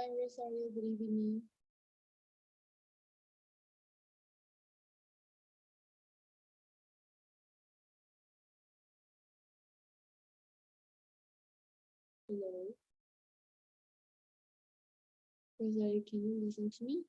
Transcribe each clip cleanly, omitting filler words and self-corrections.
Hi, Rosario. Good evening. Hello. Rosario, can you listen to me?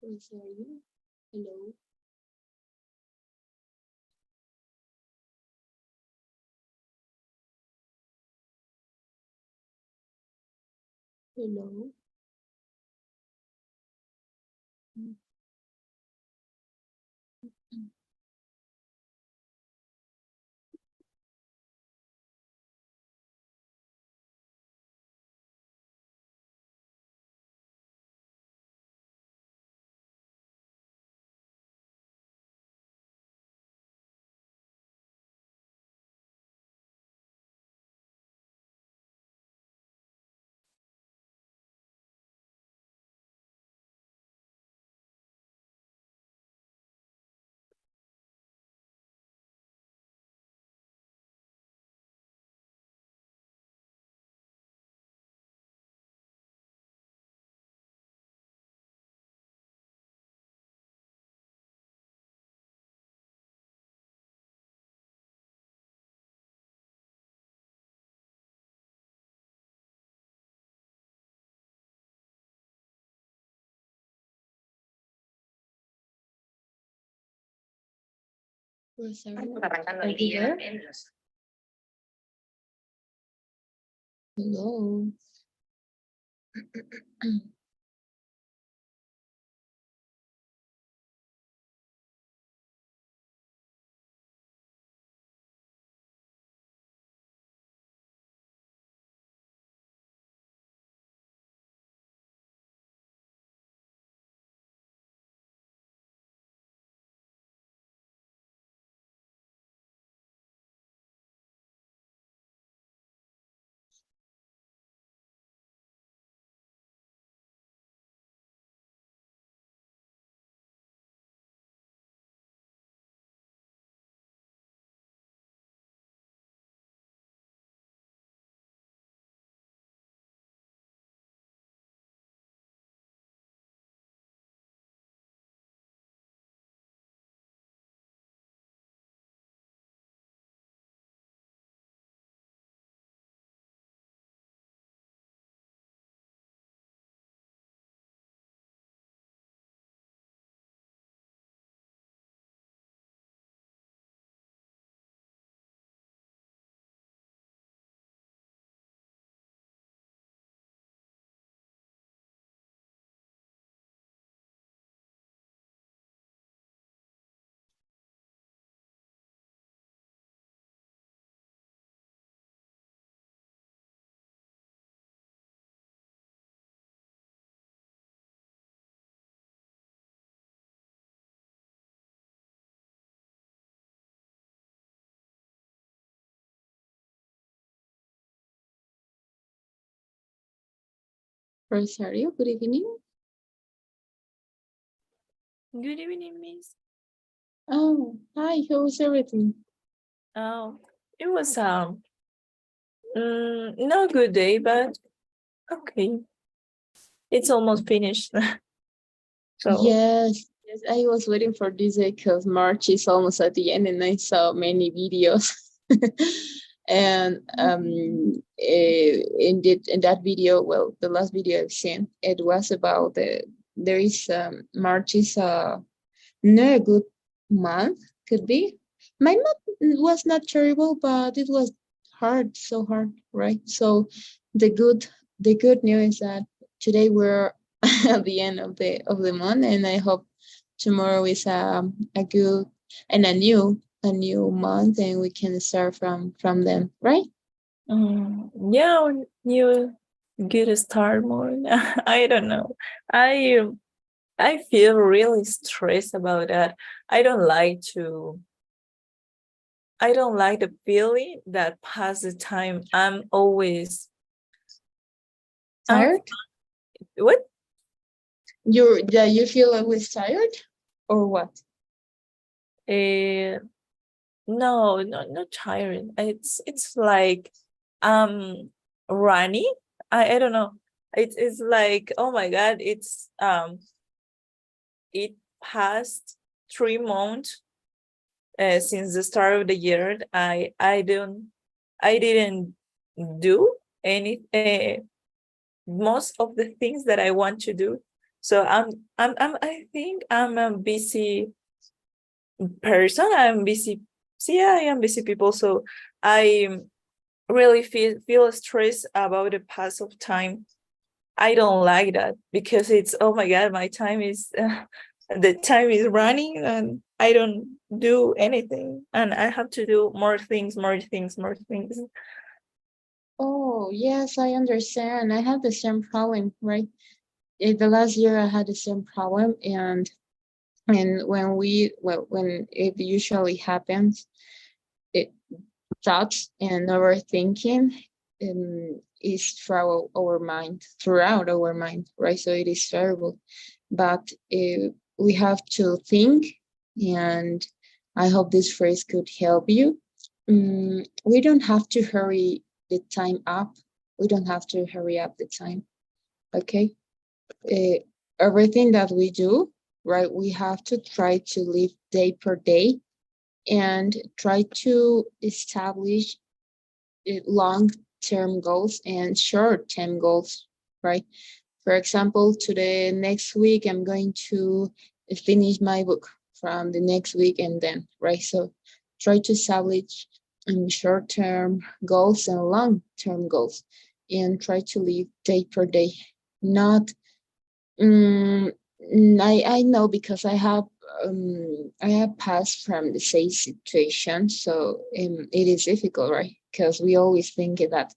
Rosario. Hello. Hello. Mm. Rosario, are you there? Hello. Rosario, good evening. Good evening, Miss. Oh, hi. How was everything? Oh, it was not a good day, but okay. It's almost finished. So Yes, yes. I was waiting for this day because March is almost at the end, and I saw many videos. And in that video, well, the last video I've seen, it was about there is March is not a good month, could be. My month was not terrible, but it was hard, so hard, right? So the good news is that today we're at the end of the month, and I hope tomorrow is a good and a new month, and we can start from them, right? Yeah, new good start more. I don't know. I feel really stressed about that. I don't like the feeling that past the time I'm always Tired? what? You feel always tired, or what? Uh, no, not tired. It's like runny. I don't know. It's like, oh my god, it passed 3 months since the start of the year. I didn't do any most of the things that I want to do. So I think I'm a busy person. I'm busy. So yeah, I am busy people. So I really feel stressed about the pass of time. I don't like that because it's, oh my god, my time is the time is running and I don't do anything, and I have to do more things, more things, more things. Oh, yes, I understand. I had the same problem, right? The last year I had the same problem, and when it usually happens, it thoughts and overthinking is throughout our mind, right? So it is terrible, but we have to think, and I hope this phrase could help you. We don't have to hurry the time up. We don't have to hurry up the time. Okay. uh, Everything that we do, right? We have to try to live day per day and try to establish long-term goals and short-term goals, right? For example, to the next week, I'm going to finish my book from the next week and then, right? So try to establish short-term goals and long-term goals and try to live day per day, not I know because I have passed from the same situation, so it is difficult, right? Because we always think that,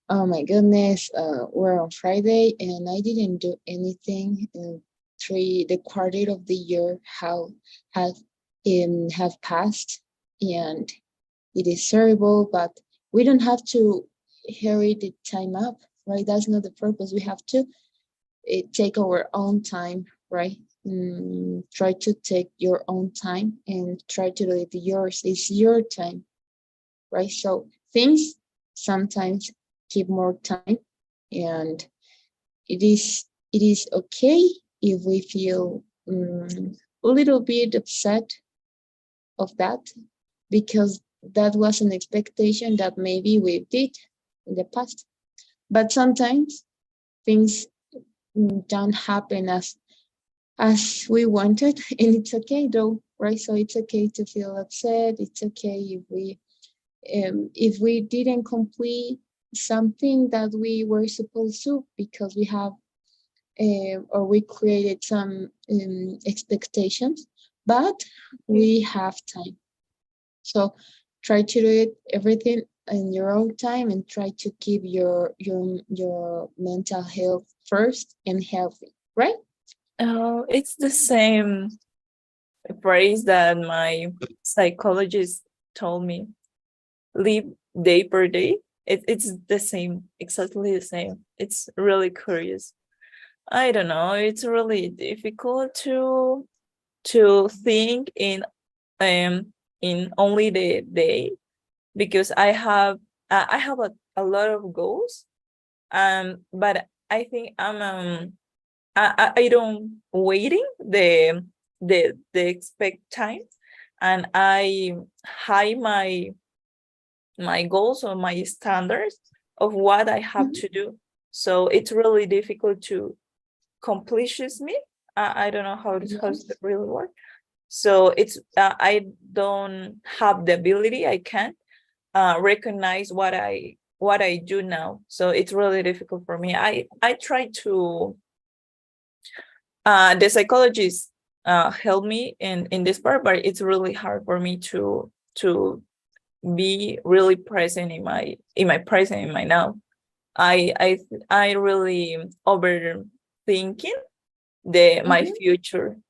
oh my goodness, we're on Friday and I didn't do anything. The quarter of the year have have passed, and it is terrible. But we don't have to hurry the time up, right? That's not the purpose. We have to take our own time, right? Try to take your own time and try to live yours. It's your time, right? So things sometimes keep more time, and it is okay if we feel a little bit upset of that, because that was an expectation that maybe we did in the past. But sometimes things don't happen as we wanted, and it's okay though, right? So it's okay to feel upset. It's okay if we didn't complete something that we were supposed to, because we have or we created some expectations, but we have time. So try to do it everything in your own time, and try to keep your mental health first and healthy, right? Oh, it's the same phrase that my psychologist told me. Live day per day. It's the same, exactly the same. It's really curious. I don't know. It's really difficult to think in only the day, because I have a lot of goals. But I think I don't waiting the expect time, and I hide my goals or my standards of what I have Mhm. to do. So it's really difficult to accomplishes me. I don't know how Yes. it really work. So it's I don't have the ability. I can't recognize what I do now. So it's really difficult for me. I try to the psychologists help me in this part, but it's really hard for me to be really present in my present, in my now. I really overthinking my Mhm. future,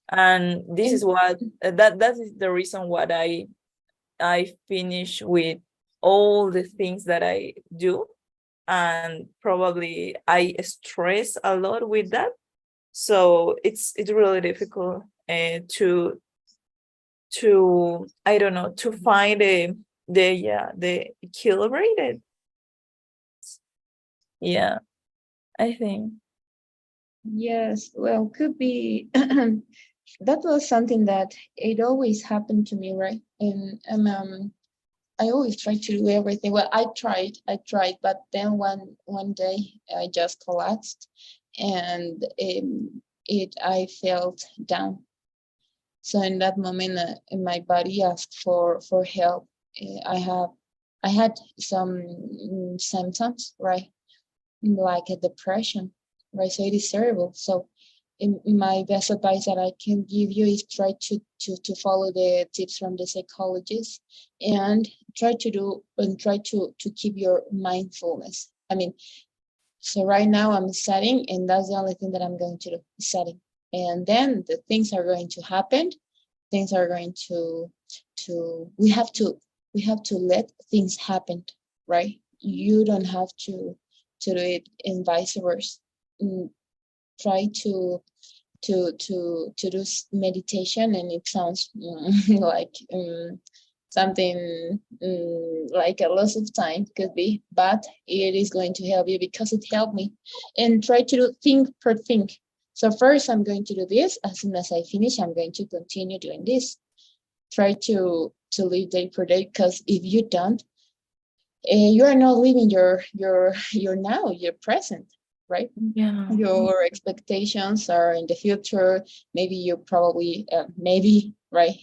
and this is And what that is the reason what I finish with all the things that I do, and probably I stress a lot with that. So it's really difficult to I don't know, to find the equilibrated. Yeah, I think. yes, well, could be that was something that it always happened to me, right? And I always try to do everything. Well, I tried, but then one day I just collapsed, and I felt down. So in that moment, my body asked for help. I had some symptoms, right, like a depression, right? So it is terrible. So my best advice that I can give you is try to follow the tips from the psychologist, and try to keep your mindfulness. I mean, so right now I'm studying, and that's the only thing that I'm going to do, studying. And then the things are going to happen. Things are going to we have to let things happen, right? You don't have to do it in vice versa. Mm, Try to do meditation, and it sounds like something like a loss of time could be, but it is going to help you because it helped me. And try to do think per thing. So first I'm going to do this. As soon as I finish, I'm going to continue doing this. Try to live day per day, because if you don't, you are not living your now, your present, right? Yeah. Your expectations are in the future. Maybe you probably maybe, right,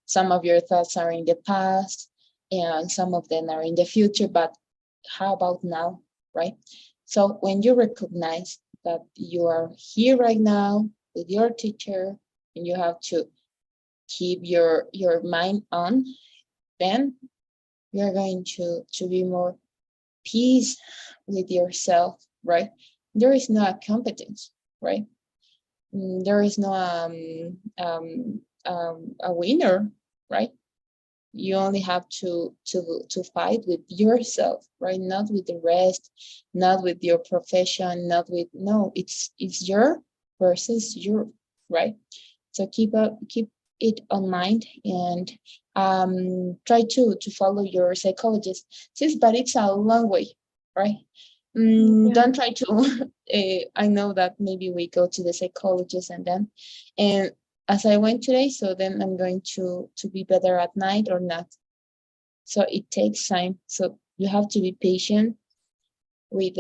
some of your thoughts are in the past, and some of them are in the future, but how about now, right? So when you recognize that you are here right now with your teacher, and you have to keep your mind on, then you're going to be more peace with yourself, right? There is no competence, right? There is no a winner, right? You only have to fight with yourself, right? Not with the rest, not with your profession, not with no. It's your versus your, right? So keep it on mind, and try to follow your psychologist. Sis, but it's a long way, right? Yeah. Don't try to. I know that maybe we go to the psychologist, and as I went today, so then I'm going to be better at night or not. So it takes time. So you have to be patient with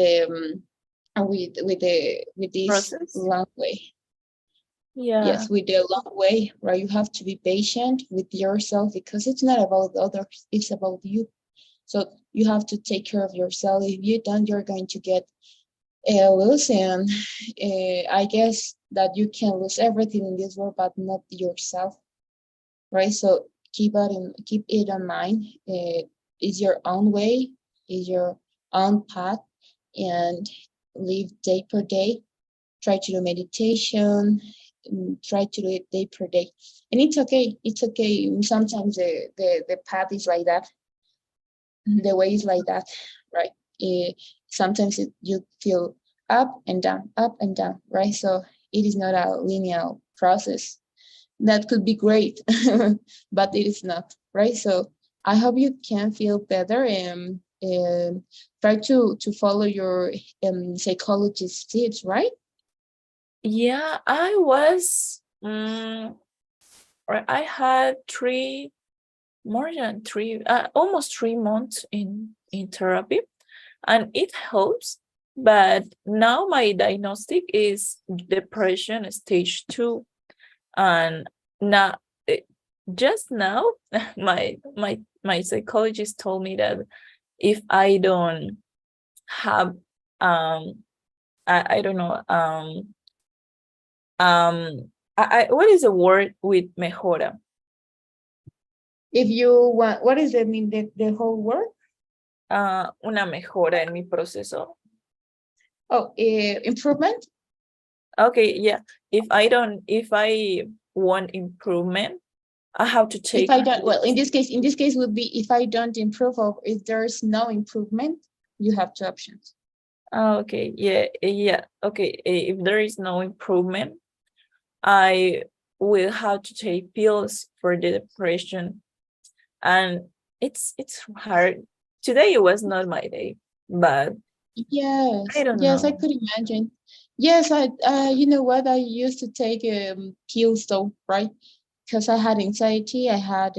with this Process. long way. Yeah. Yes, with the long way, right? You have to be patient with yourself, because it's not about others, it's about you. So you have to take care of yourself. If you don't, you're going to get lose, and I guess that you can lose everything in this world, but not yourself, right? So keep it in mind. Is your own way, is your own path, and live day per day. Try to do meditation, try to do it day per day, and it's okay. It's okay. Sometimes the path is like that, the way is like that, right? Eh, Sometimes you feel up and down, right? So it is not a linear process. That could be great, but it is not, right? So I hope you can feel better, and try to follow your psychologist tips, right? Yeah, I was I had more than almost 3 months in therapy, and it helps. but now my diagnostic is depression stage 2, and now just now my psychologist told me that if I don't have I don't know what is the word with mejora? If you want, what is the mean, the whole word? Una mejora en mi proceso. Oh, improvement. Okay, yeah. If I want improvement, I have to take. If I don't, well, in this case would be if I don't improve or if there's no improvement, you have two options. Okay, yeah. Okay, if there is no improvement, I will have to take pills for the depression, and it's hard. Today it was not my day, but Yes, I don't yes, I know. could imagine. Yes, you know what? I used to take pills though, right? Because I had anxiety. I had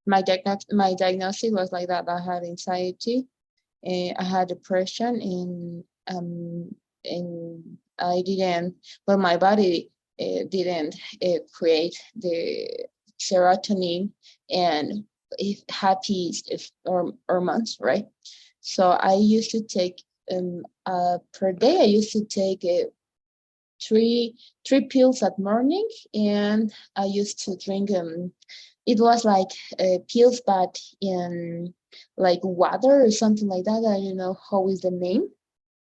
my diagnosis was like that. I had anxiety. I had depression, and I didn't. Well, my body didn't create the serotonin and happy hormones, right? So I used to take per day. I used to take three pills at morning, and I used to drink it was like pills but in like water or something like that. I don't know how is the name,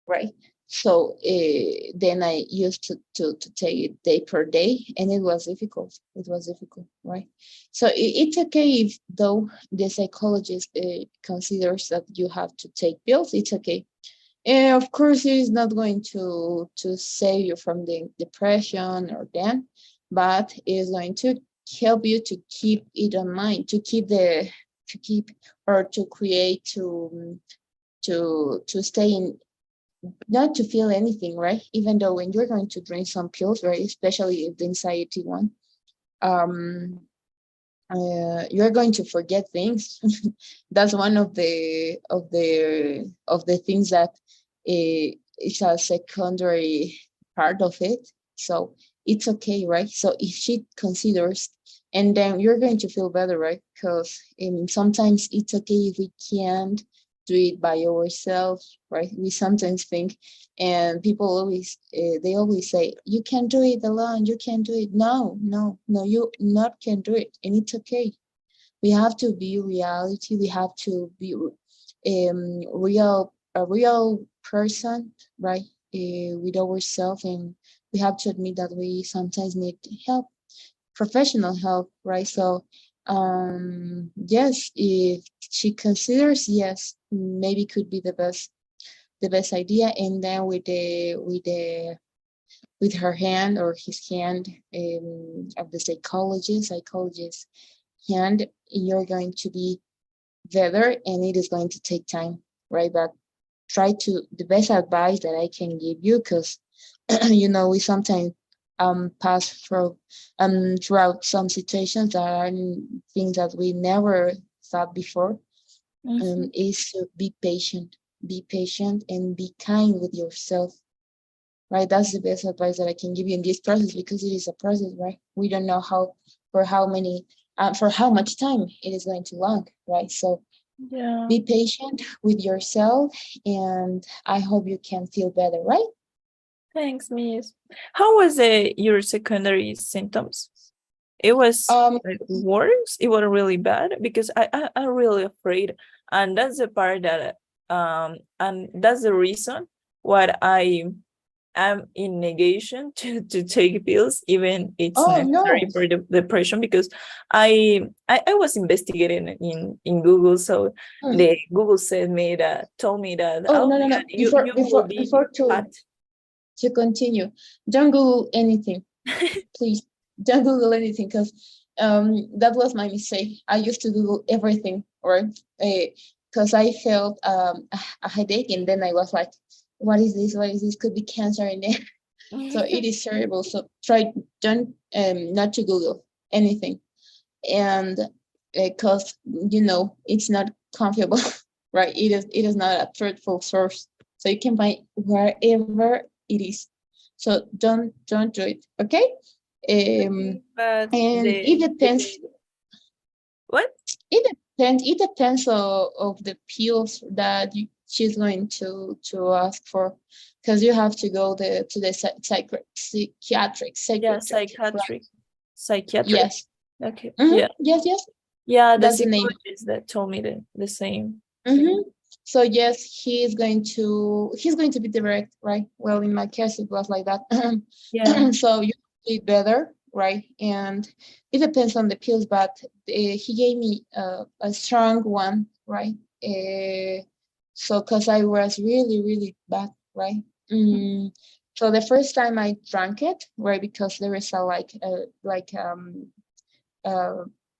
right? So then I used to take it day per day, and it was difficult. It was difficult, right? So it's okay if though the psychologist considers that you have to take pills. It's okay. And of course, it is not going to save you from the depression or that, but it is going to help you to keep it in mind, to keep or to create to stay in, not to feel anything, right? Even though when you're going to drink some pills, right, especially the anxiety one, um, you're going to forget things. That's one of the things that is a secondary part of it. So it's okay, right? So if she considers, and then you're going to feel better, right? Because sometimes it's okay if we can't do it by ourselves, right? We sometimes think, and people always they always say, you can do it alone, you can do it. No, you not can do it, and it's okay. We have to be reality. We have to be a real person, right? With ourselves, and we have to admit that we sometimes need help, professional help, right? So yes, if she considers, yes, maybe could be the best idea. And then with her hand or his hand of the psychologist hand, you're going to be better, and it is going to take time, right? But try to, the best advice that I can give you, because you know, we sometimes pass through throughout some situations that are things that we never thought before. Is to be patient and be kind with yourself, right? That's the best advice that I can give you in this process, because it is a process, right? We don't know for how much time it is going to long, right? So Yeah. be patient with yourself, and I hope you can feel better, right? Thanks, Miss. How was your secondary symptoms? It was like worse. It was really bad because I'm really afraid, and that's the part that and that's the reason why I am in negation to take pills, even it's Oh necessary no. for the depression, because I was investigating in Google, so the Google told me that, Oh oh no, my no, God, no. you will be Before fat. to continue, don't Google anything, please. Don't Google anything, because that was my mistake. I used to Google everything, right? Because I felt a headache, and then I was like, what is this? What is this? Could be cancer in there. So it is terrible. So try, don't not to Google anything, and because you know it's not comfortable, right? It is not a truthful source. So you can buy wherever it is. So don't do it, okay? But And it depends. what? It depends of the pills that she's going to ask for, because you have to go to the psychiatric Yeah, secretary, right? psychiatric. Yes. Okay. Mm-hmm. Yes. Yeah, the That's the name. psychologist that told me the same thing. Mm-hmm. So yes, he's going to be direct, right? Well, in my case, it was like that. Yeah. So you eat better, right? And it depends on the pills, but he gave me a strong one, right? So because I was really, really bad, right? So the first time I drank it, right, because there is a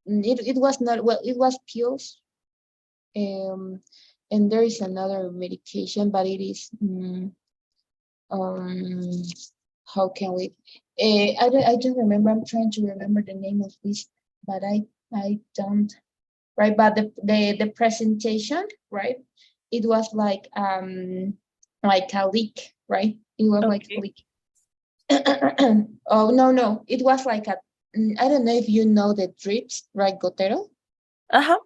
it was not, well, it was pills, um, and there is another medication, but it is um, how can we? I don't remember. I'm trying to remember the name of this, but I don't. Right, but the presentation, right? It was like a leak, right? It was like a Okay. leak. Oh no, it was like a. I don't know if you know the drips, right, Gotero? Uh-huh.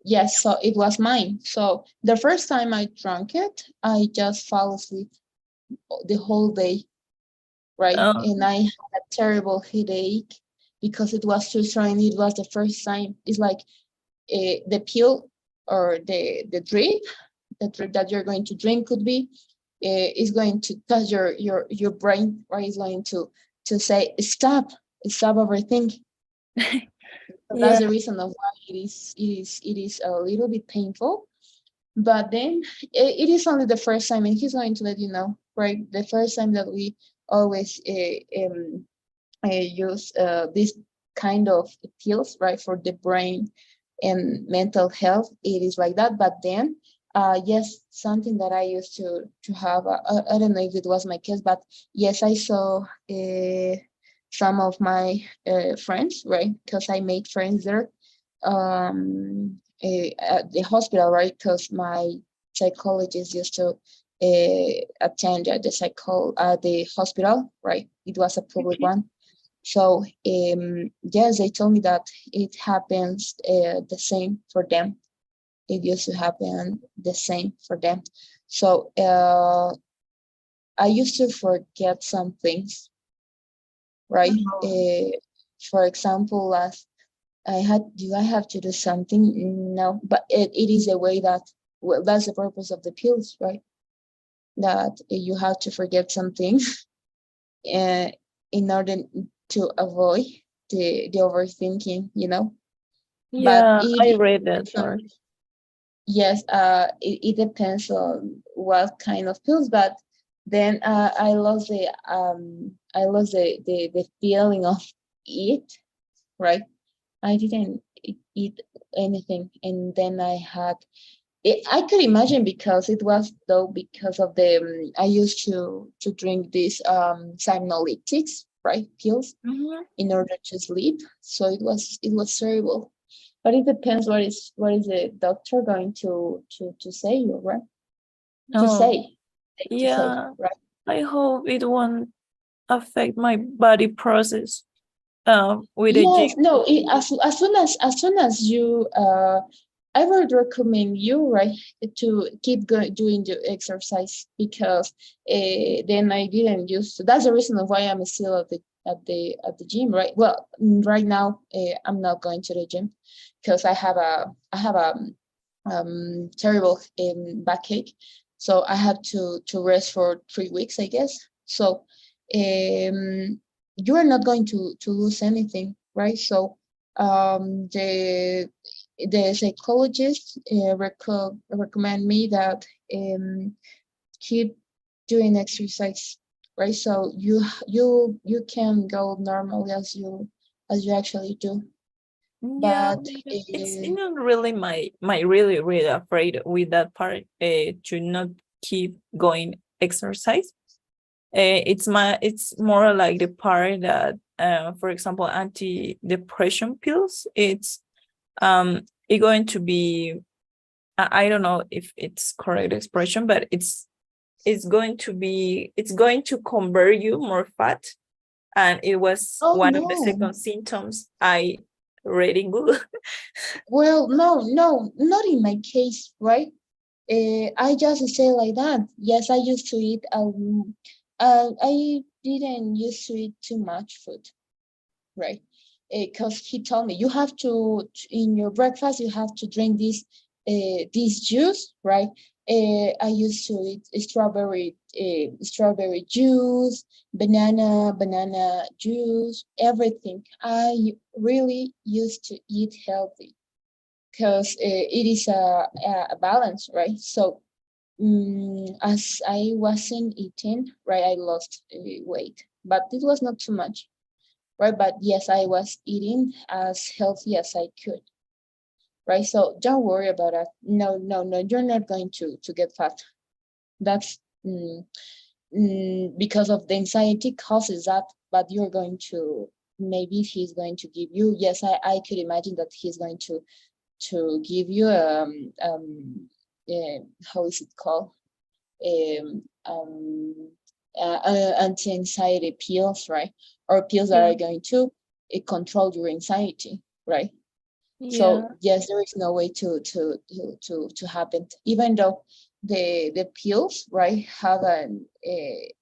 Yes, so it was mine. So the first time I drank it, I just fell asleep the whole day, right? And I had a terrible headache because it was too strong. It was the first time. It's like the pill or the drip that you're going to drink could be is going to touch your brain, right? Is going to say stop overthinking. So that's Yeah. the reason of why it is a little bit painful. But then it is only the first time, and he's going to let you know, right? The first time that we always use this kind of pills, right, for the brain and mental health. It is like that. But then, yes, something that I used to have. I don't know if it was my case, but yes, I saw some of my friends, right, because I made friends there at the hospital, right, because my psychologist used to attend at the hospital, right? It was a public Okay. one. So yes, they told me that it happens the same for them. It used to happen the same for them. So I used to forget some things, right? Oh, For example, last do I have to do something? No, but it is a way that, well, that's the purpose of the pills, right? That you have to forget some things in order to avoid the overthinking, but yeah, I read that depends on, part. yes, it depends on what kind of pills, but then I lost the feeling of it, right? I didn't eat anything, and then I could imagine, because it was though because of the I used to drink these somnolytics, right, pills, Mhm. in order to sleep. So it was terrible. But it depends what is the doctor going to say, right? To Oh, say to say, yeah. right? I hope it won't affect my body process with the gym. Yes, no. As soon as you I would recommend you, right, to keep doing the exercise, because then I didn't use to. That's the reason of why I'm still at the gym, right? Well, right now I'm not going to the gym because I have a terrible backache, so I have to rest for 3 weeks, I guess. So you are not going to lose anything, right? So the psychologist recommend me that keep doing exercise, right? So you can go normally as you actually do, Yeah, but it's not really my really really afraid with that part to not keep going exercise. It's more like the part that for example anti-depression pills, it's going to be I don't know if it's correct expression, but it's going to convert you more fat. And it was Oh one of the no. second symptoms I read in Google. Well, no, not in my case, right? I just say like that. Yes, I used to eat. I didn't used to eat too much food, right? Because he told me you have to in your breakfast you have to drink this juice, right? I used to eat strawberry juice, banana juice, everything. I really used to eat healthy because it is a balance, right? So as I wasn't eating, right, I lost weight, but it was not too much, right? But yes, I was eating as healthy as I could, right? So don't worry about it. No, you're not going to get fat. That's because of the anxiety causes that, but you're going to, maybe he's going to give you, yes, I could imagine that he's going to give you how is it called, um, um, anti-anxiety pills, right? Or pills that Yeah. are going to control your anxiety, right? Yeah. So yes, there is no way to happen, even though the pills, right, have an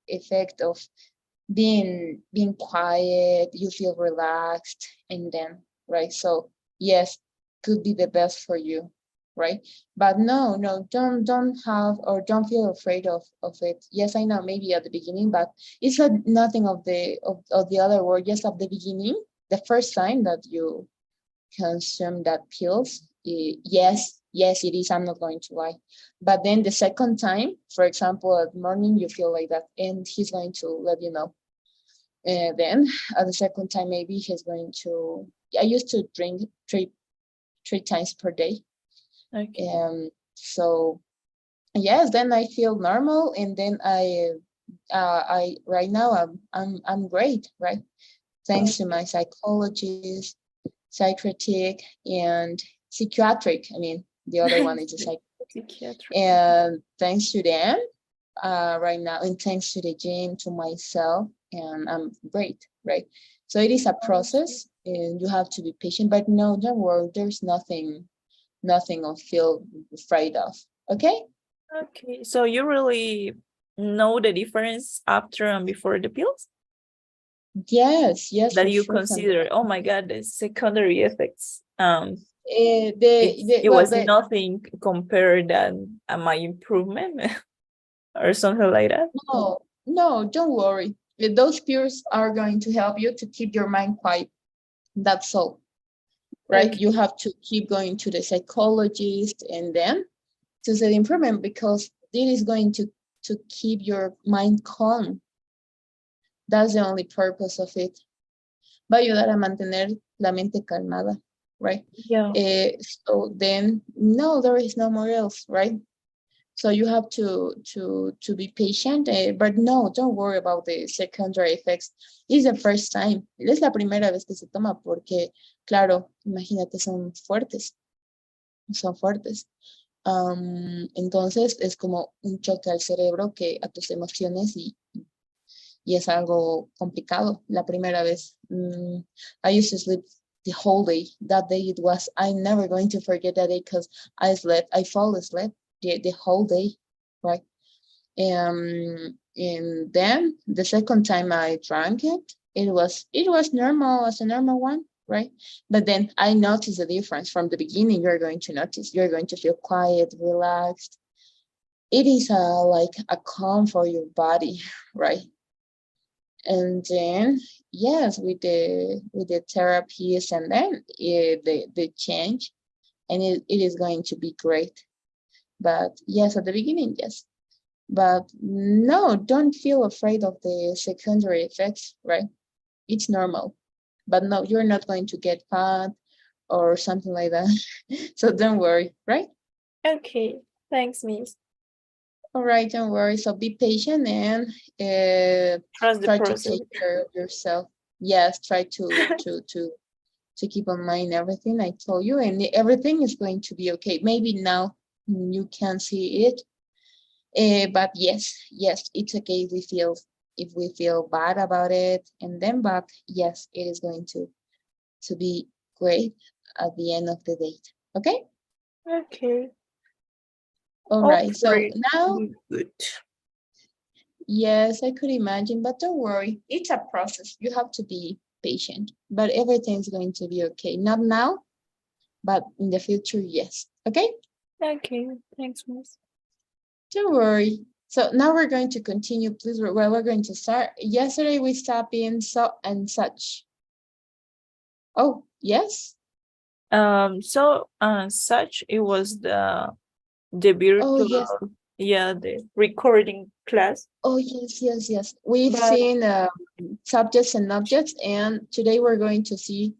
effect of being quiet, you feel relaxed, and then, right? So yes, could be the best for you, right? But no, don't have or don't feel afraid of it. Yes, I know maybe at the beginning, but it's not nothing of the other word. Just at the beginning, the first time that you consume that pills, yes, it is. I'm not going to lie. But then the second time, for example, at morning, you feel like that, and he's going to let you know. Then at the second time, maybe he's going to. I used to drink three times per day. Okay. So yes, then I feel normal, and then I right now I'm great, right? Thanks to my psychologist, psychiatric, and psychiatric. I mean, the other one is a Psychiatric. and thanks to them, right now, and thanks to the gym, to myself, and I'm great, right? So it is a process, and you have to be patient. But no, don't worry. There's nothing to feel afraid of. Okay? Okay, so you really know the difference after and before the pills Yes, that for you sure. consider, oh my God, the secondary effects. The It well was the nothing compared than my improvement or something like that. no, don't worry. Those peers are going to help you to keep your mind quiet. That's all, right? Okay. You have to keep going to the psychologist and then to the improvement because it is going to keep your mind calm. That's the only purpose of it. Va a ayudar a mantener la mente calmada, right? Yeah. So then, no, there is no more else, right? So you have to be patient, but no, don't worry about the secondary effects. It's the first time. Es la primera vez que se toma porque, claro, imagínate, son fuertes. Entonces es como un choque al cerebro que a tus emociones y es algo complicado la primera vez. I used to sleep the whole day. That day it was, I'm never going to forget that day because I fall asleep the whole day, right? And then the second time I drank it, it was normal as a normal one, right? But then I noticed the difference from the beginning. You're going to notice. You're going to feel quiet, relaxed. It is like a calm for your body, right? And then yes, with the therapies, and then the change, and it is going to be great. But yes, at the beginning, yes. But no, don't feel afraid of the secondary effects, right? It's normal. But no, you're not going to get fat or something like that. So don't worry, right? Okay. Thanks, Miss. All right, don't worry. So be patient and Trust the try to process. take care of yourself. Yes, try to keep in mind everything I told you, and everything is going to be okay. Maybe now you can see it. But yes, it's okay if we feel bad about it, and then, but yes, it is going to be great at the end of the date. Okay. Okay. All right. So Hopefully now, good. yes, I could imagine, but don't worry. It's a process. You have to be patient, but everything's going to be okay. Not now, but in the future, yes. Okay. Okay, thanks, Miss. Don't worry. So now we're going to continue, please. We're going to start. Yesterday we stopped in so and such. Oh, yes. Such it was the Oh, virtual, yes. yeah, the recording class. Oh, yes. We've But seen subjects and objects, and today we're going to see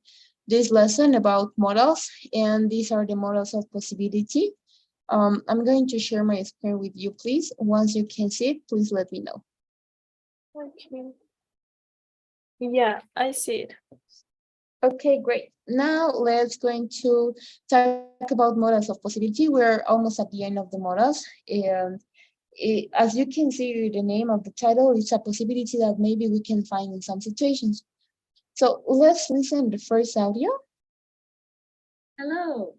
this lesson about models, and these are the models of possibility. I'm going to share my screen with you, please. Once you can see it, please let me know. okay. Yeah, I see it. Okay, great. Now let's going to talk about models of possibility. We're almost at the end of the models. And as you can see, the name of the title is a possibility that maybe we can find in some situations. So let's listen to the first audio. Hello.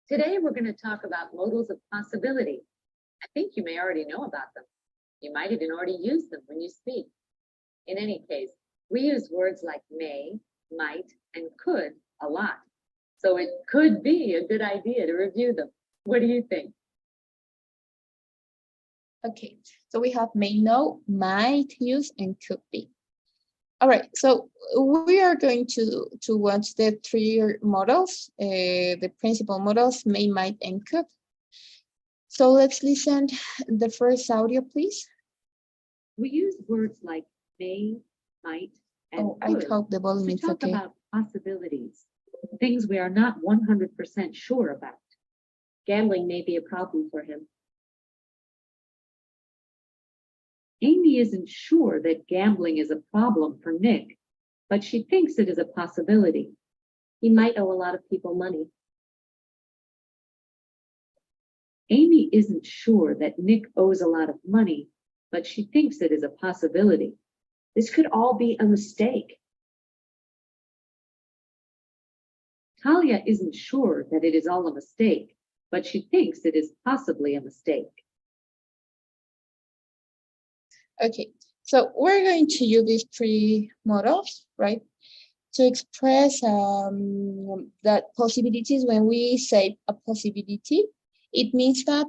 Today we're going to talk about modals of possibility. I think you may already know about them. You might even already use them when you speak. In any case, we use words like may, might, and could a lot. So it could be a good idea to review them. What do you think? Okay, so we have may know, might use, and could be. All right, so we are going to watch the three models, the principal models, may, might, and could. So let's listen the first audio, please. We use words like may, might, and Oh, I could hope the volume to is talk okay. about possibilities, things we are not 100% sure about. Gambling may be a problem for him. Amy isn't sure that gambling is a problem for Nick, but she thinks it is a possibility. He might owe a lot of people money. Amy isn't sure that Nick owes a lot of money, but she thinks it is a possibility. This could all be a mistake. Talia isn't sure that it is all a mistake, but she thinks it is possibly a mistake. Okay, so we're going to use these three models, right, to express that possibilities. When we say a possibility, it means that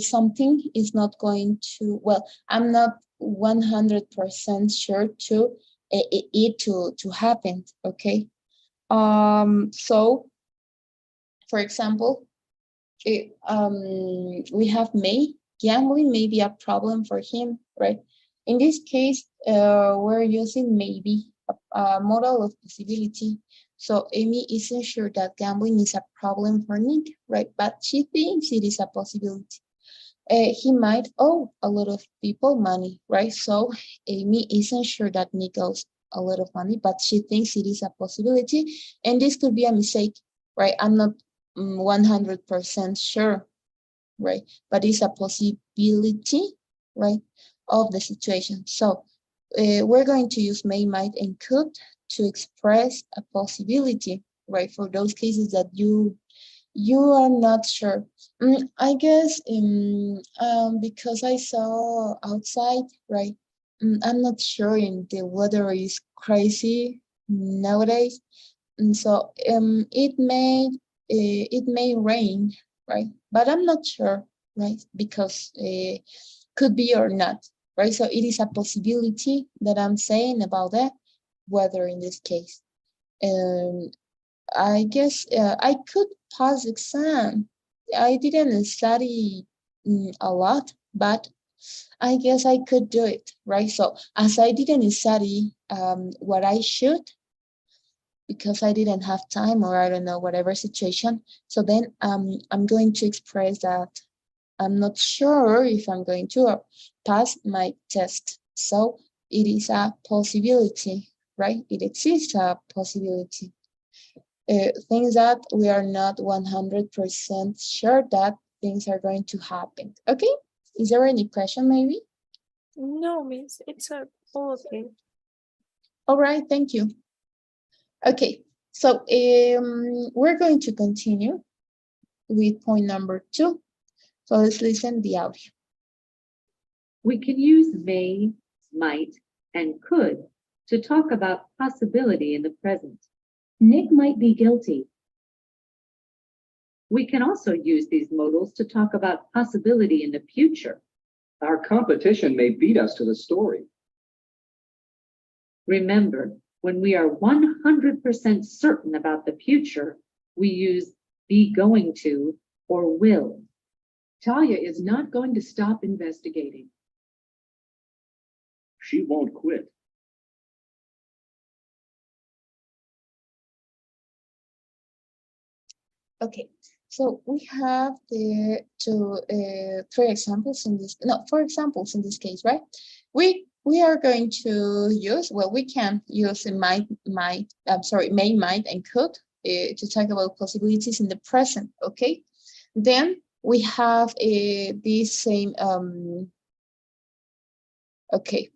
something is not going to, well, I'm not 100% sure to it to happen, okay? So, for example, we have may, gambling may be a problem for him, right? In this case, we're using maybe a model of possibility. So Amy isn't sure that gambling is a problem for Nick, right? But she thinks it is a possibility. He might owe a lot of people money, right? So Amy isn't sure that Nick owes a lot of money, but she thinks it is a possibility. And this could be a mistake, right? I'm not 100% sure, right? But it's a possibility, right, of the situation. So we're going to use may, might, and could to express a possibility, right? For those cases that you are not sure. I guess because I saw outside, right? I'm not sure in the weather is crazy nowadays, and so it may rain, right? But I'm not sure, right? Because could be or not, right? So it is a possibility that I'm saying about that weather in this case. I guess I could pass exam. I didn't study a lot, but I guess I could do it, right? So as I didn't study what I should, because I didn't have time, or I don't know, whatever situation. So then I'm going to express that I'm not sure if I'm going to pass my test. So it is a possibility, right? It exists a possibility. Things that we are not 100% sure that things are going to happen. Okay, is there any question maybe? No, Miss, it's all okay. All right, thank you. Okay, so we're going to continue with point number 2. So let's listen the audio. We can use may, might, and could to talk about possibility in the present. Nick might be guilty. We can also use these modals to talk about possibility in the future. Our competition may beat us to the story. Remember, when we are 100% certain about the future, we use be going to or will. Talia is not going to stop investigating. She won't quit. Okay, so we have the 3 examples in this, no, 4 examples in this case, right? We are going to use, well, we can use a may, might, and could to talk about possibilities in the present, okay? Then we have this same, okay,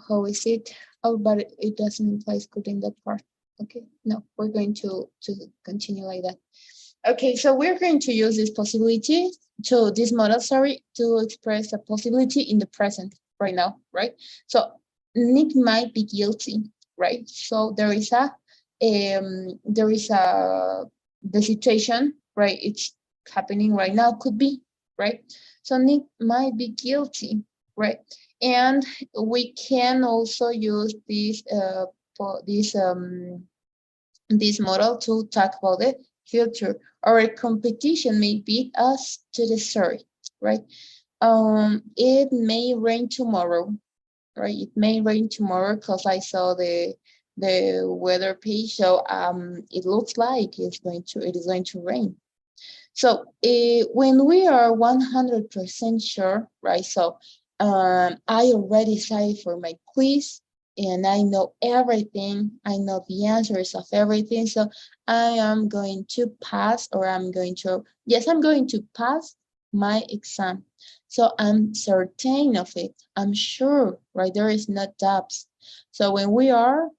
how is it? Oh, but it doesn't imply could in that part. Okay, no, we're going to continue like that. Okay, so we're going to use this possibility this model, to express a possibility in the present right now, right? So Nick might be guilty, right? So there is the situation, right? It's happening right now, could be, right? So Nick might be guilty, right? And we can also use this model to talk about the future. Our competition may beat us to the story, right? It may rain tomorrow, right? It may rain tomorrow because I saw the weather page, so it looks like it is going to rain. So when we are 100% sure, right? So I already decided for my quiz and I know everything. I know the answers of everything. So I am going to pass, or I'm going to pass my exam. So I'm certain of it. I'm sure, right? There is no doubts. So when we are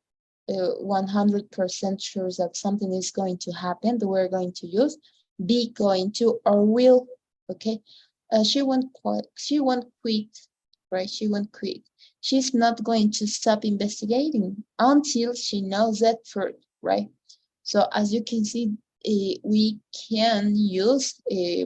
100% sure that something is going to happen, we're going to use be going to or will. Okay, she won't quit, right? She won't quit. She's not going to stop investigating until she knows that truth, right? So as you can see, we can use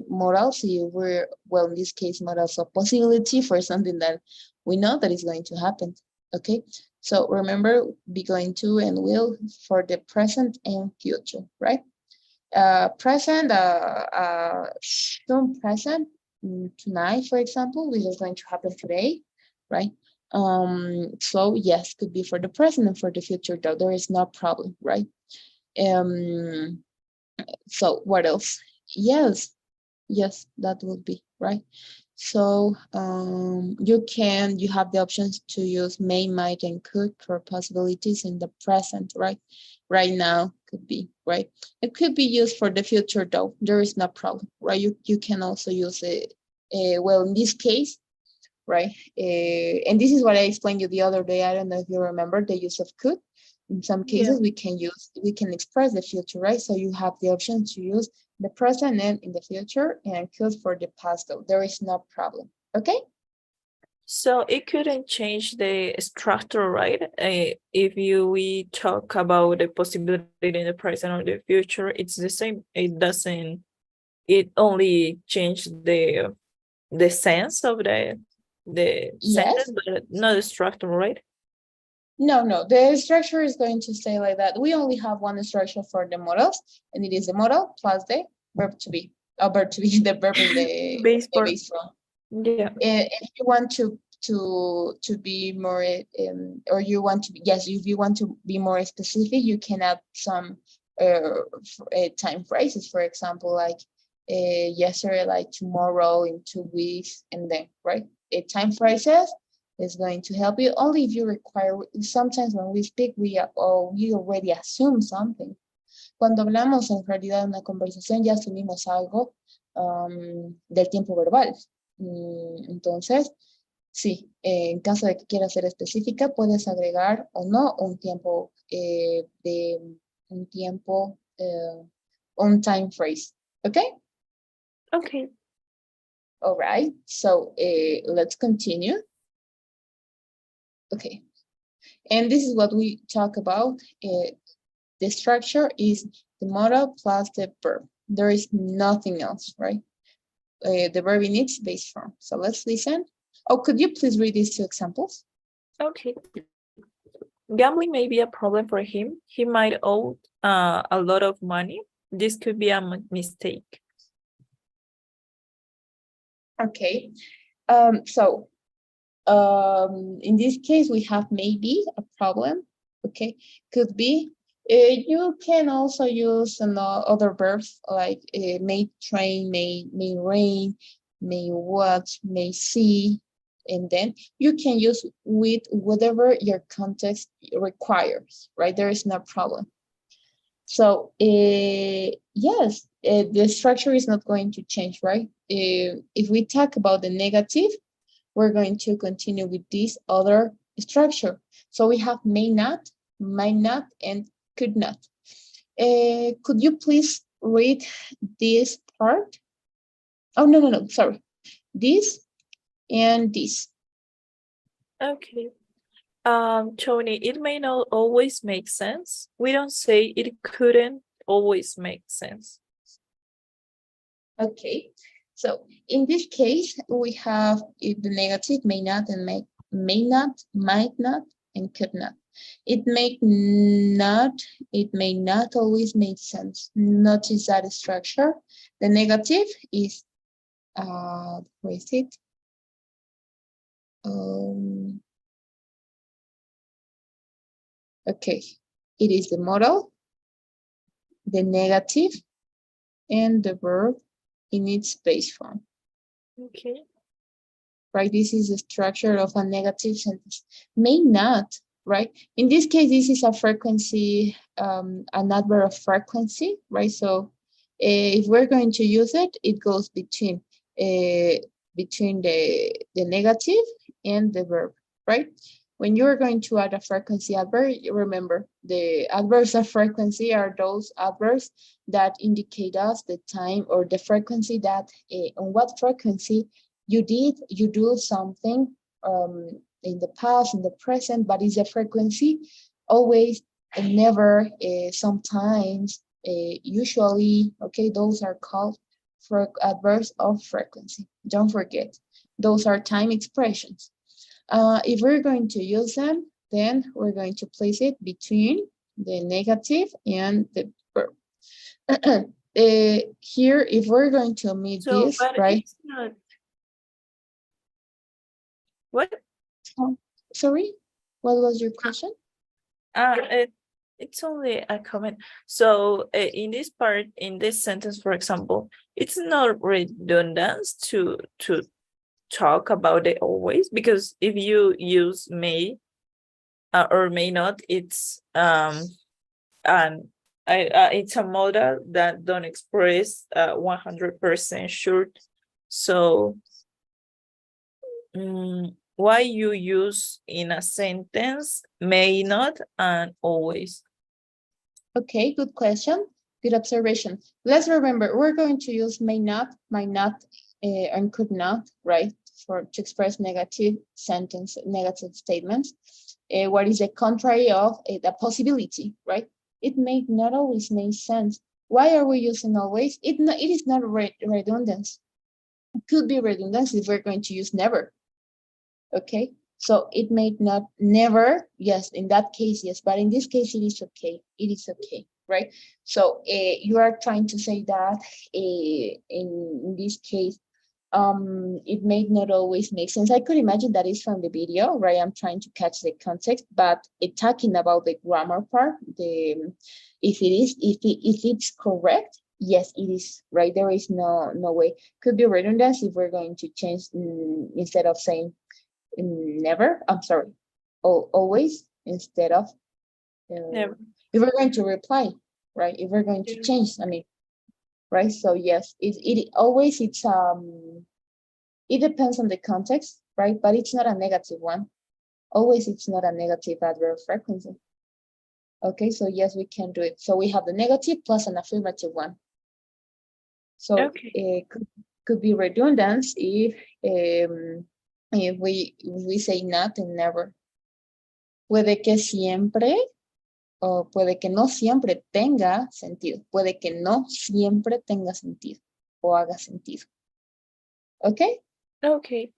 modals. Well, in this case, modals of possibility for something that we know that is going to happen. Okay, so remember, be going to and will for the present and future, right? Present, soon present, tonight, for example, which is going to happen today, right? So yes, could be for the present and for the future, though there is no problem, right? So what else? Yes, that would be right. So you have the options to use may, might, and could for possibilities in the present, right? Right now could be, right? It could be used for the future, though. There is no problem, right? You can also use it. Well, in this case, right? And this is what I explained you the other day. I don't know if you remember the use of could. In some cases, we can express the future, right? So you have the option to use the present and in the future, and could for the past, though. There is no problem. Okay? So it couldn't change the structure, right? If we talk about the possibility in the present or the future, it's the same. It only changed the sense of the sentence, but not the structure, right? No, the structure is going to stay like that. We only have one structure for the models, and it is the model plus the verb to be. Verb to be, the verb in the Base form. base form. Yeah. If you want to be more, or you want to be, yes, if you want to be more specific, you can add some time phrases, for example, like yesterday, like tomorrow, in 2 weeks, and then, right? Time phrases is going to help you only if you require. Sometimes when we speak, we already assume something. Cuando hablamos en realidad de una conversación, ya asumimos algo. del tiempo verbal. Entonces, sí, en caso de que quieras ser específica, puedes agregar o no un tiempo on time phrase. Okay? Okay. All right. So let's continue. Okay. And this is what we talk about. The structure is the modal plus the verb. There is nothing else, right? The verb in its base form. So let's listen. Oh, could you please read these two examples? Okay. Gambling may be a problem for him. He might owe a lot of money. This could be a mistake. Okay. So in this case, we have maybe a problem. Okay. Could be. You can also use other verbs like may train, may rain, may watch, may see, and then you can use with whatever your context requires, right? There is no problem. So yes, the structure is not going to change, right? If we talk about the negative, we're going to continue with this other structure. So we have may not, might not, and could not. Could you please read this part? Oh, no, sorry. This and this. Okay. Tony, it may not always make sense. We don't say it couldn't always make sense. Okay. So in this case, we have the negative may not and may not, might not, and could not. It may not always make sense. Notice that structure. The negative is, where is it? Okay, it is the modal, the negative, and the verb in its base form. Okay. Right, this is the structure of a negative sentence. May not, right? In this case, this is a frequency, an adverb of frequency, right? So if we're going to use it, it goes between the negative and the verb, right? When you're going to add a frequency adverb, remember the adverbs of frequency are those adverbs that indicate us the time or the frequency that on what frequency you do something in the past, in the present, but is a frequency always and never, sometimes, usually. Okay, those are called adverbs of frequency. Don't forget, those are time expressions. If we're going to use them, then we're going to place it between the negative and the verb. Here, if we're going to omit this, but right? it's not. What? Oh, sorry, what was your question? It's only a comment. So in this part, in this sentence, for example, it's not redundant to talk about it always, because if you use may or may not, it's it's a model that don't express 100% sure. So why you use in a sentence may not and always? Okay, good question. Good observation. Let's remember, we're going to use may not, might not, and could not, right? To express negative statements. What is the contrary of the possibility, right? It may not always make sense. Why are we using always? It is not redundant. It could be redundant if we're going to use never. Okay, so it may not never, yes, in that case, yes, but in this case, it is okay. It is okay, right? So you are trying to say that in this case, it may not always make sense. I could imagine that is from the video, right? I'm trying to catch the context, but talking about the grammar part, if it's correct, yes, it is, right? There is no way. Could be redundant if we're going to change instead of saying never, I'm sorry, always, instead of Never. if we're going to reply, right? If we're going to change, I mean, right? So yes, it always, it depends on the context, right? But it's not a negative one. Always it's not a negative adverb frequency. Okay, so yes, we can do it. So we have the negative plus an affirmative one. So Okay. it could be redundant if we say not and never. Puede que siempre o puede que no siempre tenga sentido. Puede que no siempre tenga sentido o haga sentido. Okay? Okay.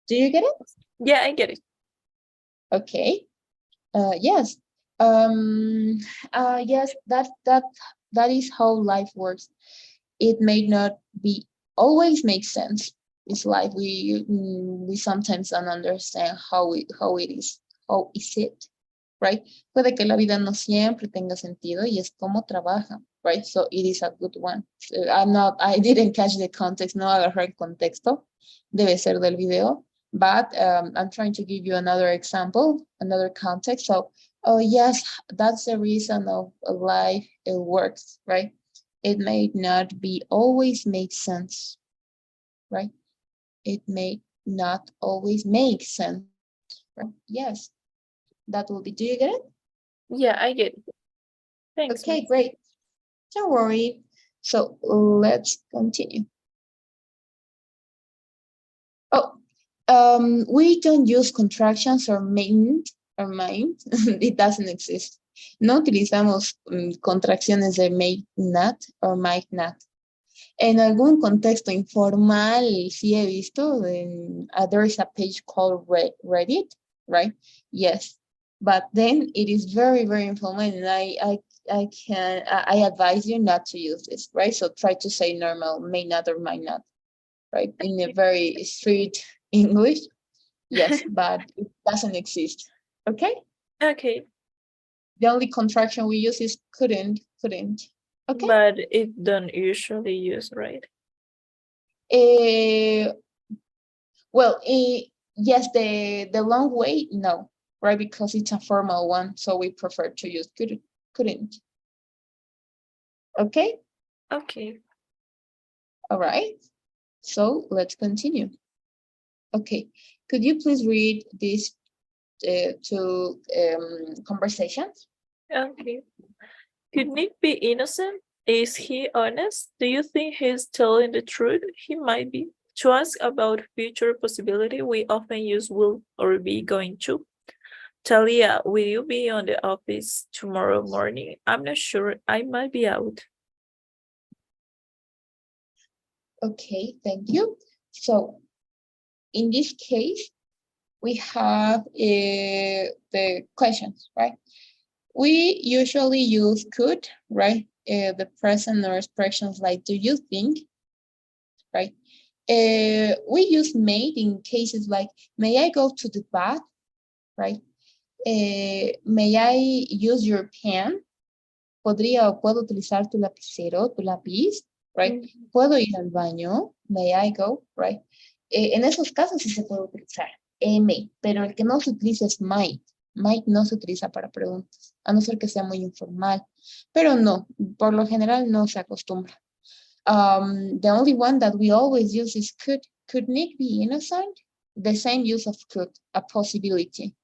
Do you get it? Yeah, I get it. Okay. Yes. Yes, that is how life works. It may not be always make sense. It's like we sometimes don't understand how it is. How is it? Right? Puede que la vida no siempre tenga sentido y es como trabaja, right? So it is a good one. I didn't catch the context, no agarré el contexto, debe ser del video, but I'm trying to give you another example, another context. So, oh yes, that's the reason of life, it works, right? It may not be always make sense, right? It may not always make sense, right? Yes, that will be, do you get it? Yeah, I get it. Thanks. Okay, Miss. great. Don't worry. So let's continue. Oh, we don't use contractions or mind. It doesn't exist. No utilizamos contracciones de may not or might not. En algún contexto informal, sí he visto, there is a page called Reddit, right? Yes. But then it is very, very informal, and I advise you not to use this, right? So try to say normal, may not or might not, right? In a very strict English, yes, but it doesn't exist, okay? Okay. The only contraction we use is couldn't, okay? But it don't usually use, right? Well, yes, the long way, no, right? Because it's a formal one, so we prefer to use couldn't. Okay, Okay. all right. So let's continue. Okay, could you please read these two conversations? Okay. Could Nick be innocent? Is he honest? Do you think he's telling the truth? He might be. To ask about future possibility, we often use will or be going to. Talia, will you be on the office tomorrow morning? I'm not sure. I might be out. Okay, thank you. So in this case, we have the questions, right? We usually use could, right? The present or expressions like do you think, right? We use may in cases like may I go to the bath, right? May I use your pen? Podría o puedo utilizar tu lapicero, tu lápiz, right? Puedo ir al baño, may I go, right? En esos casos sí se puede utilizar may, pero el que no se utiliza es might. Might no se utiliza para preguntas, a no ser que sea muy informal. Pero no, por lo general no se acostumbra. The only one that we always use is could. Could Nick be innocent? The same use of could, a possibility.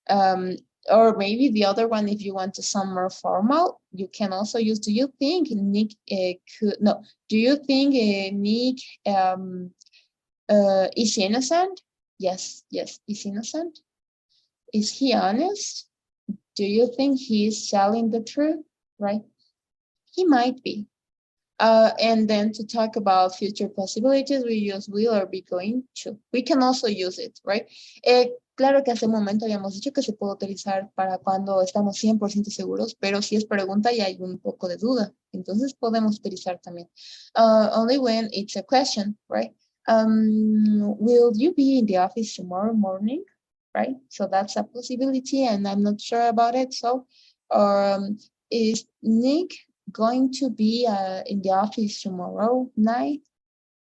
Or maybe the other one, if you want to sound more formal, you can also use, do you think Nick could, no, do you think Nick is innocent? Yes, is innocent. Is he honest? Do you think he is telling the truth? Right? He might be. And then to talk about future possibilities, we use will or be going to. We can also use it, right? Claro que hace un momento habíamos dicho que se puede utilizar para cuando estamos 100% seguros, pero si es pregunta y hay un poco de duda, entonces podemos utilizar también. Only when it's a question, right? Will you be in the office tomorrow morning? Right? So that's a possibility and I'm not sure about it. So is Nick going to be in the office tomorrow night?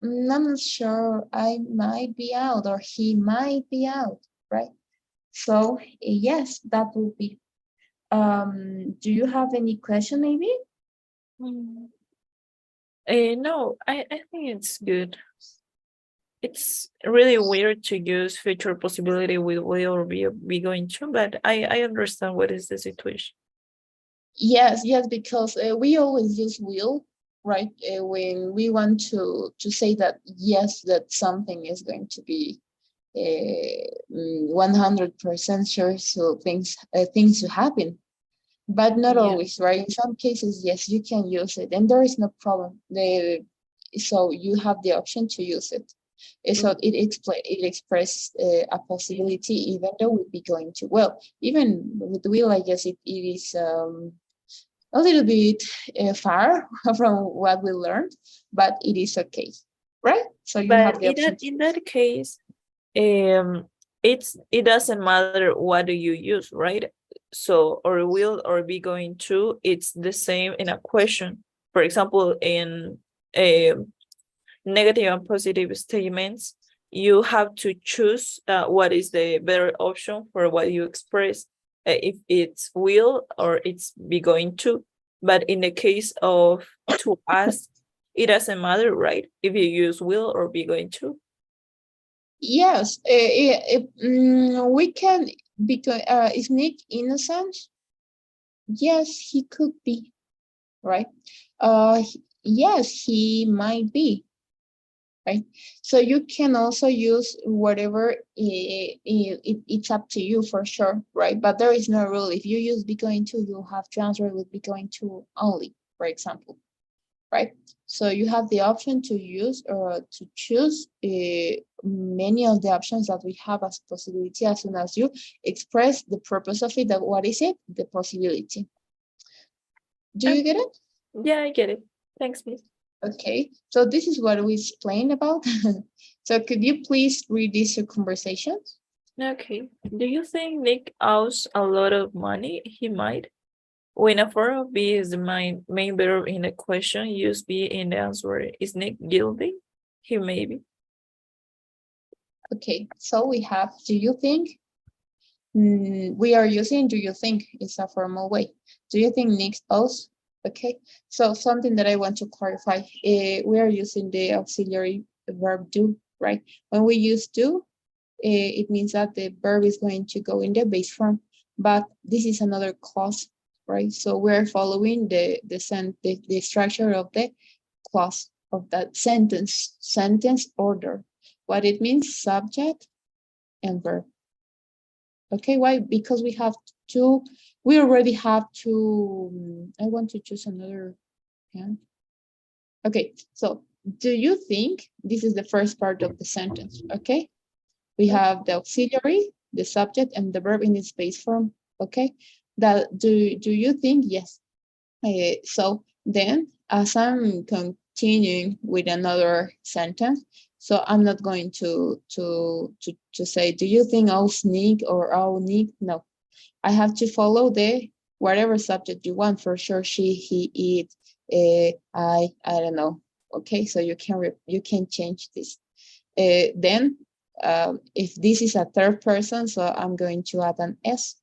I'm not sure. I might be out or he might be out, right? So yes, that will be. Do you have any question maybe? No, I think it's good. It's really weird to use future possibility with will or be going to, but I understand what is the situation. Yes, yes, because we always use will, right? When we want to say that yes, that something is going to be 100% sure, so things to happen, but not Yeah. always, right? In some cases, yes, you can use it, and there is no problem. So you have the option to use it. So it expresses a possibility, even though we'd be going to, well, even with will, I guess it is a little bit far from what we learned, but it is okay, right? So you have But the option to in use that case, it doesn't matter what do you use, right? So or will or be going to, it's the same in a question. For example, in negative and positive statements, you have to choose what is the better option for what you express, if it's will or it's be going to. But in the case of to ask, it doesn't matter, right? If you use will or be going to. Yes, we can, because is Nick innocent? Yes, he could be, right? Yes, he might be, right? So you can also use whatever, it's up to you for sure, right? But there is no rule. If you use be going to, you have to answer with be going to only, for example, right? So you have the option to use or to choose many of the options that we have as possibility as soon as you express the purpose of it. That what is it? The possibility. Do you get it? Yeah, I get it. Thanks, Miss. Okay, so this is what we explained about. So could you please read these conversations? Okay. Do you think Nick owes a lot of money? He might. When a form of be is the main verb in the question, use be in the answer. Is Nick guilty? He may be. Okay, so we have, do you think? We are using do you think, it's a formal way. Do you think Nick owes? Okay, so something that I want to clarify, we are using the auxiliary verb do, right? When we use do, it means that the verb is going to go in the base form, but this is another clause, right? So we're following the structure of the clause of that sentence order. What it means, subject and verb. Okay, why? Because we already have two. I want to choose another pen. Okay, so do you think, this is the first part of the sentence, okay? We have the auxiliary, the subject, and the verb in its base form, okay? That do you think? Yes. So then, as I'm continuing with another sentence, so I'm not going to say, do you think I'll sneak or I'll Nick? No, I have to follow the whatever subject you want. For sure, she, he, it, I don't know. Okay, so you can change this. Then, if this is a third person, so I'm going to add an S.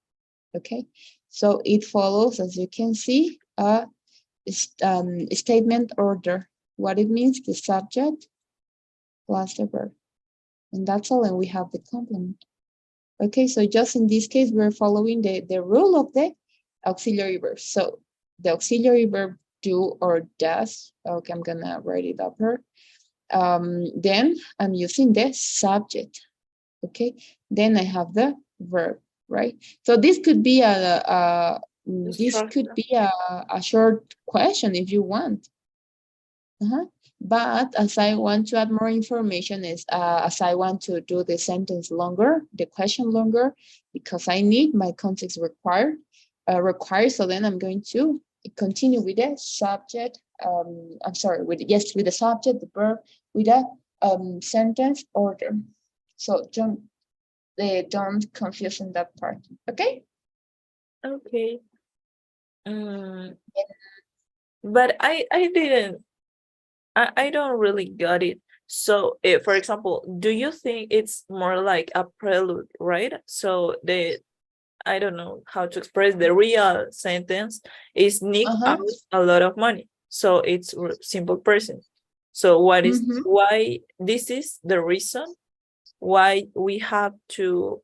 Okay, so it follows, as you can see, a statement order. What it means, the subject plus the verb. And that's all, and we have the complement. Okay, so just in this case, we're following the rule of the auxiliary verb. So the auxiliary verb do or does, okay, I'm gonna write it up here. Then I'm using the subject, okay? Then I have the verb, right? So this could be a short question if you want. But as I want to add more information, as I want to do the sentence longer, the question longer, because I need my context required. So then I'm going to continue with the subject. I'm sorry, with the subject, the verb, with a sentence order. So don't confuse in that part. Okay. Okay. But I didn't. I don't really got it. So, for example, do you think it's more like a prelude, right? So I don't know how to express the real sentence is Nick owes a lot of money. so it's simple present. So what is Mhm. why this is the reason why we have to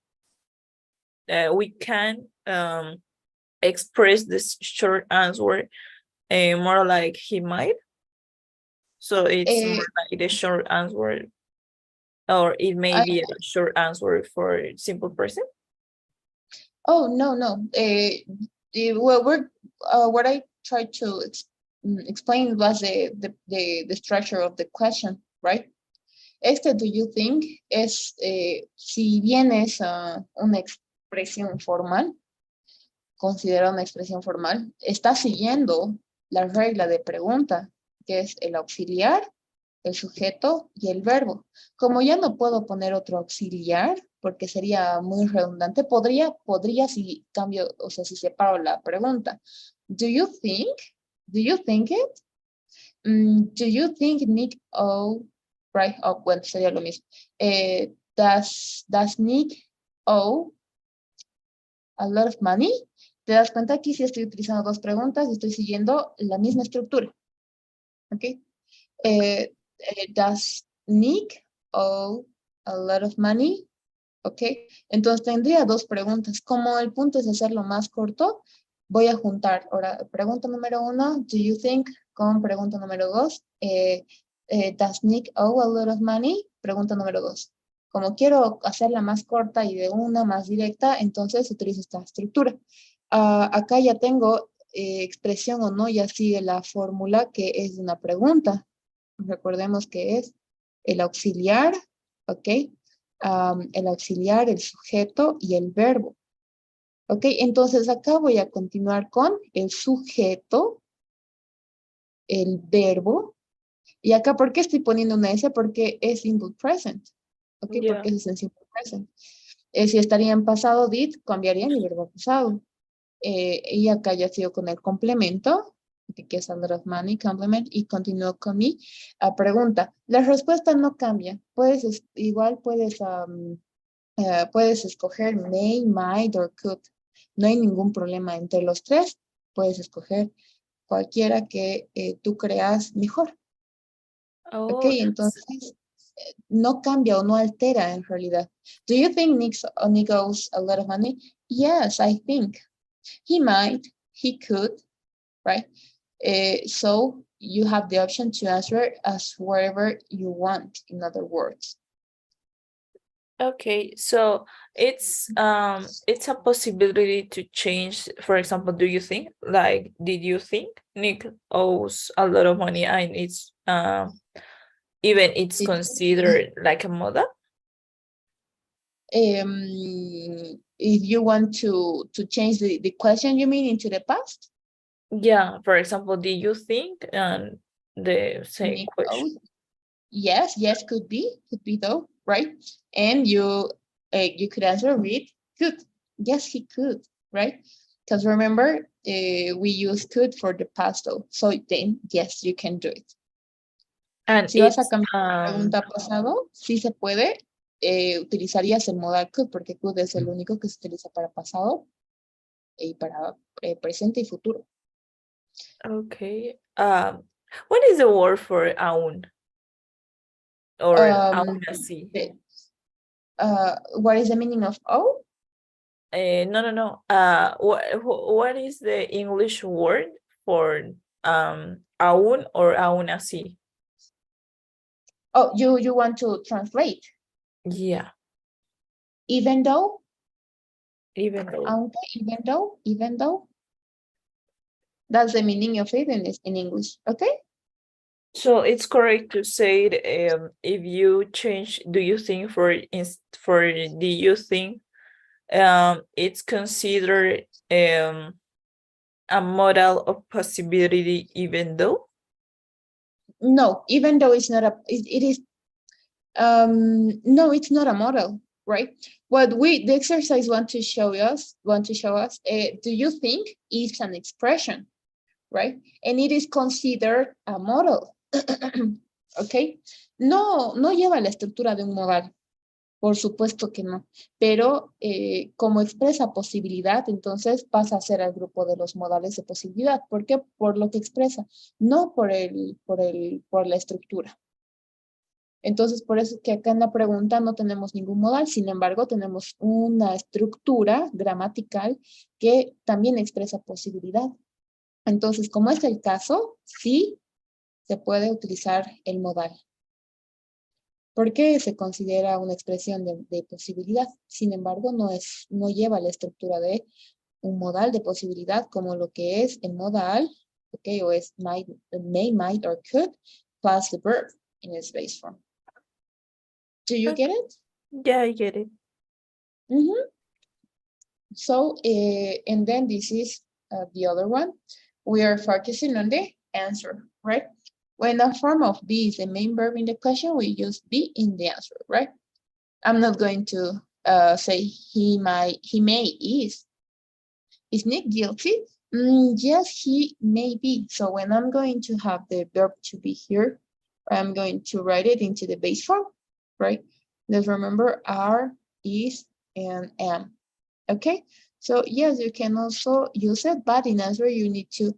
we can express this short answer more like he might. So it's Eh, more like the short answer, or it may I, be a short answer for simple present. oh, no, no. Well, what I tried to explain was the structure of the question, right? Do you think es, si bien es una expresión formal, considera una expresión formal, está siguiendo la regla de pregunta, que es el auxiliar, el sujeto y el verbo. Como ya no puedo poner otro auxiliar, porque sería muy redundante, podría si cambio, o sea, si separo la pregunta. Do you think? Do you think it? Do you think Nick right? Oh, bueno, sería lo mismo. Does Nick owe a lot of money? ¿Te das cuenta? Aquí sí estoy utilizando dos preguntas y estoy siguiendo la misma estructura. ¿Ok? Does Nick owe a lot of money? ¿Ok? Entonces tendría dos preguntas. Como el punto es hacerlo más corto, voy a juntar. Ahora, pregunta número 1, do you think? Con pregunta número 2, does Nick owe a lot of money? Pregunta número 2. Como quiero hacerla más corta y de una más directa, entonces utilizo esta estructura. Acá ya tengo expresión o no, ya sigue la fórmula que es una pregunta. Recordemos que es el auxiliar, ¿ok? El auxiliar, el sujeto y el verbo. ¿Ok? Entonces acá voy a continuar con el sujeto, el verbo. Y acá, ¿por qué estoy poniendo una S? Porque es simple present. ¿Ok? Yeah. Porque es en simple present. Si estaría en pasado did, cambiaría mi verbo pasado. Y acá ya sigo con el complemento, que es a lot of money, complement, y continúo con mi pregunta. La respuesta no cambia. Igual puedes escoger may, might, or could. No hay ningún problema entre los tres. Puedes escoger cualquiera que tú creas mejor. ¿Ok? Oh, Entonces, no cambia o no altera en realidad. Do you think Nick owes a lot of money? Yes, I think. He might, he could, right? So you have the option to answer as wherever you want, in other words. okay, so it's a possibility to change. For example, do you think, like, did you think Nick owes a lot of money, and it's even it's considered like a model? If you want to change the question, you mean into the past? Yeah, for example, did you think, and the same Nick question. owes. Yes, could be though, right? And you could answer with could. Yes, he could, right? Because remember, we use could for the past though. So then, yes, you can do it. And Si vas a it's cambiar la pregunta pasado, sí se puede, utilizarías el modal could, porque could es el único que se utiliza para pasado y para presente y futuro. okay. What is the word for aún? Or aún así? What is the meaning of oh? No. What is the English word for aún or aún así? Oh, you want to translate? Yeah, Even though? even though. Aunque, even though. That's the meaning of it in English, okay? So it's correct to say if you change do you think for do you think it's considered a model of possibility even though? No, even though it's not it is, no, it's not a model, right? What the exercise want to show us, do you think is an expression, right? And it is considered a model, okay? No lleva la estructura de un modal. Por supuesto que no, pero como expresa posibilidad, entonces pasa a ser el grupo de los modales de posibilidad. ¿Por qué? Por lo que expresa, no por la estructura. Entonces, por eso es que acá en la pregunta no tenemos ningún modal, sin embargo, tenemos una estructura gramatical que también expresa posibilidad. Entonces, como es el caso, sí se puede utilizar el modal. Porque se considera una expresión de posibilidad. Sin embargo, no lleva la estructura de un modal de posibilidad como lo que es el modal, okay, o es may, might, or could, plus the verb in its base form. Do you get it? Yeah, I get it. Mm-hmm. So, and then this is the other one. We are focusing on the answer, right? When the form of be is the main verb in the question, we use be in the answer, right? I'm not going to say he may is. Is Nick guilty? Yes, he may be. So when I'm going to have the verb to be here, I'm going to write it into the base form, right? Let's remember are, is, and am. Okay, so yes, you can also use it, but in answer you need to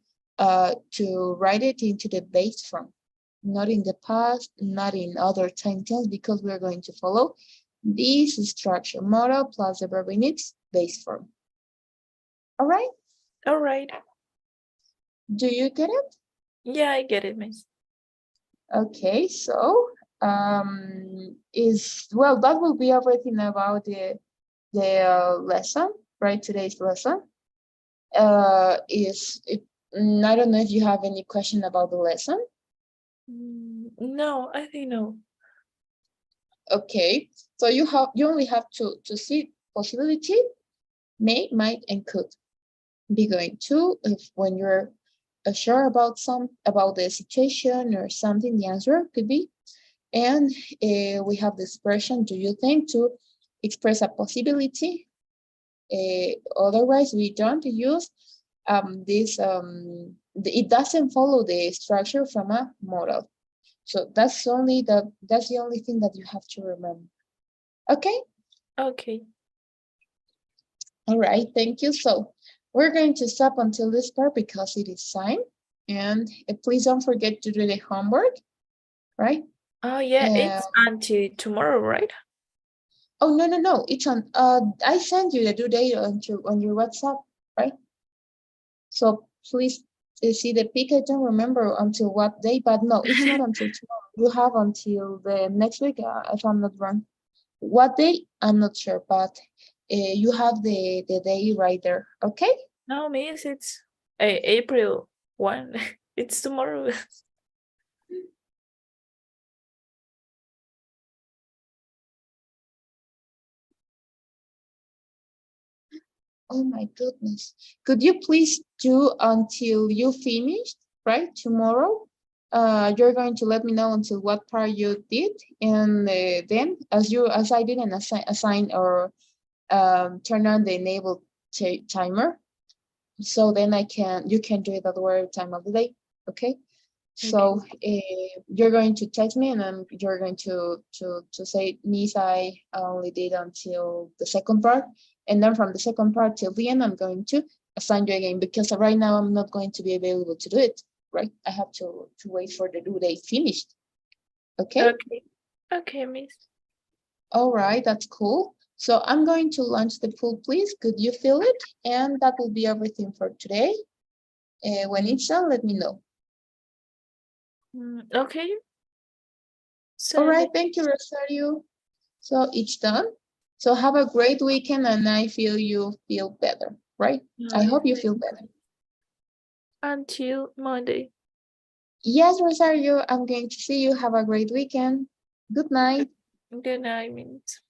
write it into the base form, not in the past, not in other time tense, because we're going to follow this structure model plus the verb in its base form. All right, All right. do you get it? Yeah, I get it, miss. Okay, so well, that will be everything about the lesson, right? Today's lesson. I don't know if you have any question about the lesson. No, I think no. Okay, so you only have to see possibility, may, might, and could. Be going to if when you're sure about the situation or something, the answer could be. And we have the expression, do you think, to express a possibility. Otherwise, we don't use it doesn't follow the structure from a model. So that's the only thing that you have to remember. Okay. Okay. All right. Thank you. So we're going to stop until this part because it is time. And please don't forget to do the homework, right? Oh yeah, it's until tomorrow, right? Oh no. It's on. I sent you the due date on your WhatsApp, right? So please see the pic. I don't remember until what day, but no, it's not until tomorrow. You have until the next week, if I'm not wrong. What day? I'm not sure, but you have the day right there. Okay. No, miss, it's April 1. It's tomorrow. Oh my goodness. Could you please do until you finish, right? Tomorrow. You're going to let me know until what part you did, and then as I didn't assign or turn on the enable timer, so then you can do it at whatever time of the day. Okay. So you're going to text me, and then you're going to say, Miss, I only did until the second part, and then from the second part till the end, I'm going to assign you again, because right now I'm not going to be available to do it. Right? I have to wait for the due date finished. Okay. Okay, miss. All right, that's cool. So I'm going to launch the pool, please. Could you feel it? And that will be everything for today. When it's done, let me know. Okay. So All right, thank you, Rosario. So it's done. So have a great weekend, and I feel you feel better, right? I hope you feel better. Until Monday. Yes, Rosario, I'm going to see you. Have a great weekend. Good night. Good night, miss.